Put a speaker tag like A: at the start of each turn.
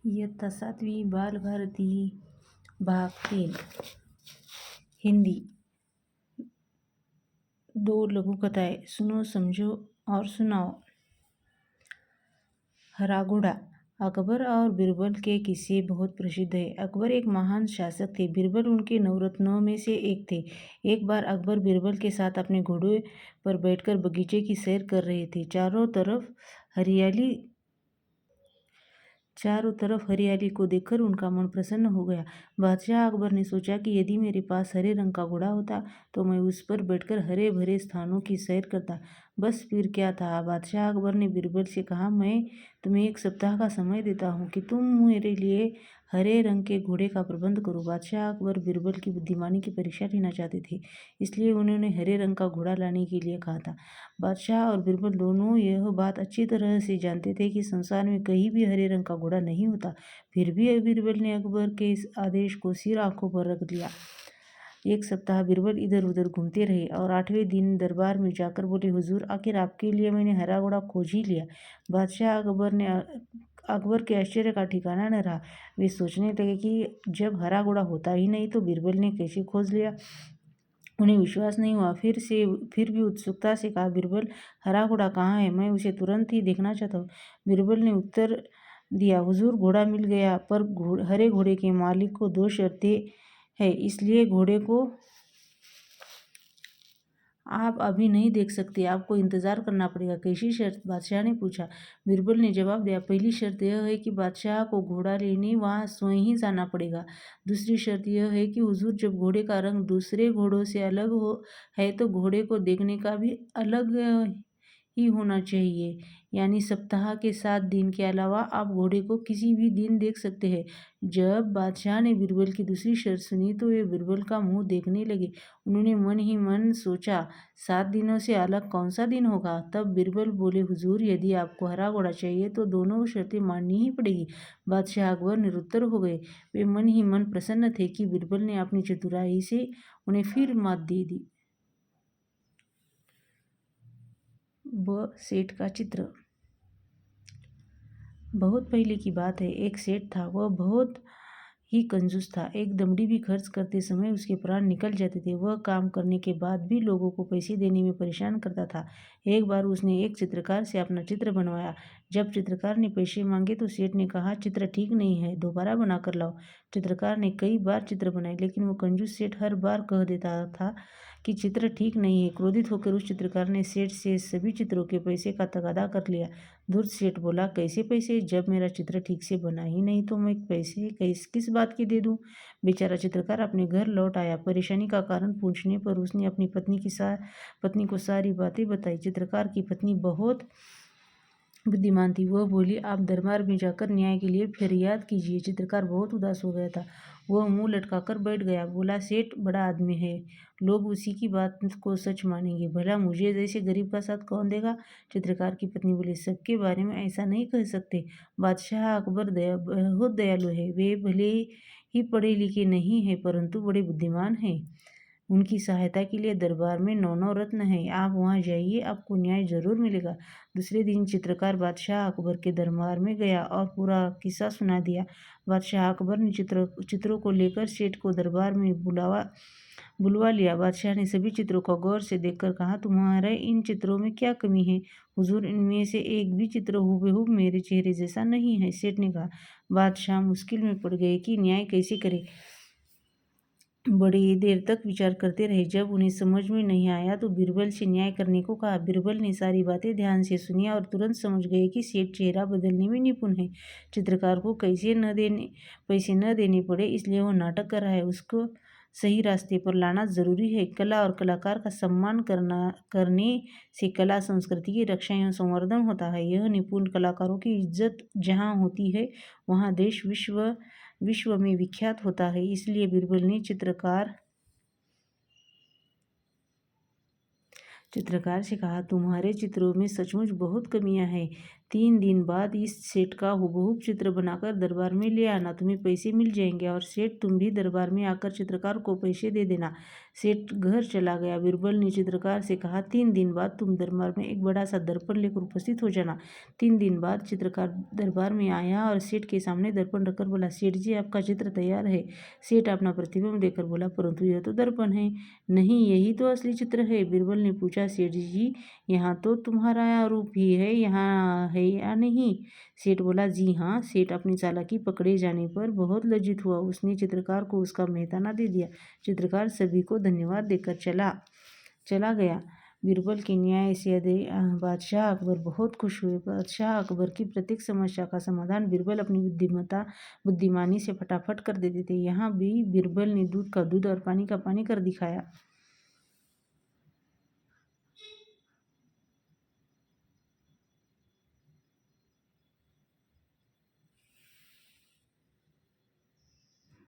A: इयत्ता 7वी बालभारती भाग 3 हिंदी। 2 लघुकथाएं सुनो, समझो और सुनाओ। हरा घोड़ा। अकबर और बीरबल के किस्से बहुत प्रसिद्ध हैं। अकबर एक महान शासक थे। बीरबल उनके नवरत्नों में से एक थे। एक बार अकबर बीरबल के साथ अपने घोड़े पर बैठकर बगीचे की सैर कर रहे थे। चारों तरफ हरियाली को देखकर उनका मन प्रसन्न हो गया। बादशाह अकबर ने सोचा कि यदि मेरे पास हरे रंग का घोड़ा होता तो मैं उस पर बैठकर हरे भरे स्थानों की सैर करता। बस फिर क्या था। बादशाह अकबर ने बीरबल से कहा, मैं तुम्हें 1 सप्ताह का समय देता हूँ कि तुम मेरे लिए हरे रंग के घोड़े का प्रबंध करो। बादशाह अकबर बीरबल की बुद्धिमानी की परीक्षा लेना चाहते थे, इसलिए उन्होंने हरे रंग का घोड़ा लाने के लिए कहा था। बादशाह और बीरबल दोनों यह बात अच्छी तरह से जानते थे कि संसार में कहीं भी हरे रंग का घोड़ा नहीं होता। फिर भी बीरबल ने अकबर के इस आदेश को सिर आंखों पर रख लिया। 1 सप्ताह बीरबल इधर उधर घूमते रहे और 8वें दिन दरबार में जाकर बोले, हुजूर, आखिर आपके लिए मैंने हरा घोड़ा खोज ही लिया। बादशाह अकबर के आश्चर्य का ठिकाना न रहा। वे सोचने लगे कि जब हरा घोड़ा होता ही नहीं तो बीरबल ने कैसे खोज लिया। उन्हें विश्वास नहीं हुआ। फिर भी उत्सुकता से कहा, बीरबल, हरा घोड़ा कहाँ है? मैं उसे तुरंत ही देखना चाहता हूँ। बीरबल ने उत्तर दिया, हुजूर, घोड़ा मिल गया, पर हरे घोड़े के मालिक को 2 शर्तें हैं, इसलिए घोड़े को आप अभी नहीं देख सकते, आपको इंतजार करना पड़ेगा। कैसी शर्त? बादशाह ने पूछा। बीरबल ने जवाब दिया, पहली शर्त यह है कि बादशाह को घोड़ा लेने वहाँ स्वयं ही जाना पड़ेगा। दूसरी शर्त यह है कि हुजूर, जब घोड़े का रंग दूसरे घोड़ों से अलग है तो घोड़े को देखने का भी अलग ही होना चाहिए, यानी सप्ताह के 7 दिन के अलावा आप घोड़े को किसी भी दिन देख सकते हैं। जब बादशाह ने बीरबल की दूसरी शर्त सुनी तो वे बीरबल का मुंह देखने लगे। उन्होंने मन ही मन सोचा, 7 दिनों से अलग कौन सा दिन होगा। तब बीरबल बोले, हुजूर, यदि आपको हरा घोड़ा चाहिए तो दोनों शर्तें माननी ही पड़ेगी। बादशाह अकबर निरुत्तर हो गए। वे मन ही मन प्रसन्न थे कि बीरबल ने अपनी चतुराई से उन्हें फिर मात दे दी। सेठ का चित्र। बहुत पहले की बात है। एक सेठ था। वह बहुत ही कंजूस था। एक दमड़ी भी खर्च करते समय उसके प्राण निकल जाते थे। वह काम करने के बाद भी लोगों को पैसे देने में परेशान करता था। एक बार उसने एक चित्रकार से अपना चित्र बनवाया। जब चित्रकार ने पैसे मांगे तो सेठ ने कहा, चित्र ठीक नहीं है, दोबारा बना कर लाओ। चित्रकार ने कई बार चित्र बनाए, लेकिन वो कंजूस सेठ हर बार कह देता था कि चित्र ठीक नहीं है। क्रोधित होकर उस चित्रकार ने सेठ से सभी चित्रों के पैसे का तगादा कर लिया। धूर्त सेठ बोला, कैसे पैसे? जब मेरा चित्र ठीक से बना ही नहीं तो मैं पैसे किस बात के दे दूं? बेचारा चित्रकार अपने घर लौट आया। परेशानी का कारण पूछने पर उसने अपनी पत्नी को सारी बातें बताई। चित्रकार की पत्नी बहुत बुद्धिमान थी। वह बोली, आप दरबार में जाकर न्याय के लिए फरियाद कीजिए। चित्रकार बहुत उदास हो गया था। वह मुंह लटकाकर बैठ गया। बोला, सेठ बड़ा आदमी है, लोग उसी की बात को सच मानेंगे, भला मुझे जैसे गरीब का साथ कौन देगा? चित्रकार की पत्नी बोली, सबके बारे में ऐसा नहीं कह सकते। बादशाह अकबर बहुत दयालु है। वे भले ही पढ़े लिखे नहीं है, परंतु बड़े बुद्धिमान हैं। उनकी सहायता के लिए दरबार में 9 रत्न हैं। आप वहाँ जाइए, आपको न्याय जरूर मिलेगा। दूसरे दिन चित्रकार बादशाह अकबर के दरबार में गया और पूरा किस्सा सुना दिया। बादशाह अकबर ने चित्रों को लेकर सेठ को दरबार में बुलवा लिया। बादशाह ने सभी चित्रों को गौर से देखकर कहा, तुम्हारे इन चित्रों में क्या कमी है? हुजूर, इनमें से एक भी चित्र हूबहू मेरे चेहरे जैसा नहीं है। सेठ ने कहा। बादशाह मुश्किल में पड़ गए कि न्याय कैसे करे। बड़ी देर तक विचार करते रहे। जब उन्हें समझ में नहीं आया तो बीरबल से न्याय करने को कहा। बीरबल ने सारी बातें ध्यान से सुनी और तुरंत समझ गए कि सेठ चेहरा बदलने में निपुण है। चित्रकार को पैसे न देने पड़े, इसलिए वह नाटक कर रहा है। उसको सही रास्ते पर लाना जरूरी है। कला और कलाकार का सम्मान करने से कला संस्कृति की रक्षा एवं संवर्धन होता है। यह निपुण कलाकारों की इज्जत जहाँ होती है वहाँ देश विश्व में विख्यात होता है। इसलिए बीरबल ने चित्रकार से कहा, तुम्हारे चित्रों में सचमुच बहुत कमियां हैं। 3 दिन बाद इस सेठ का हुबहू चित्र बनाकर दरबार में ले आना, तुम्हें पैसे मिल जाएंगे। और सेठ तुम भी दरबार में आकर चित्रकार को पैसे दे देना। सेठ घर चला गया। बीरबल ने चित्रकार से कहा, 3 दिन बाद तुम दरबार में एक बड़ा सा दर्पण लेकर उपस्थित हो जाना। 3 दिन बाद चित्रकार दरबार में आया और सेठ के सामने दर्पण रखकर बोला, सेठ जी आपका चित्र तैयार है। सेठ अपना प्रतिबिंब देखकर बोला, परंतु यह तो दर्पण है। नहीं, यही तो असली चित्र है। बीरबल ने पूछा, सेठ जी यहाँ तो तुम्हारा रूप ही है, यहाँ है या नहीं? सेठ बोला, जी हाँ। सेठ अपनी चालाकी पकड़े जाने पर बहुत लज्जित हुआ। उसने चित्रकार को उसका मेहताना दे दिया। चित्रकार सभी को धन्यवाद देकर चला गया। बीरबल के न्याय से बादशाह अकबर बहुत खुश हुए। बादशाह अकबर की प्रत्येक समस्या का समाधान बीरबल अपनी बुद्धिमानी से फटाफट कर देते थे। यहाँ भी बीरबल ने दूध का दूध और पानी का पानी कर दिखाया।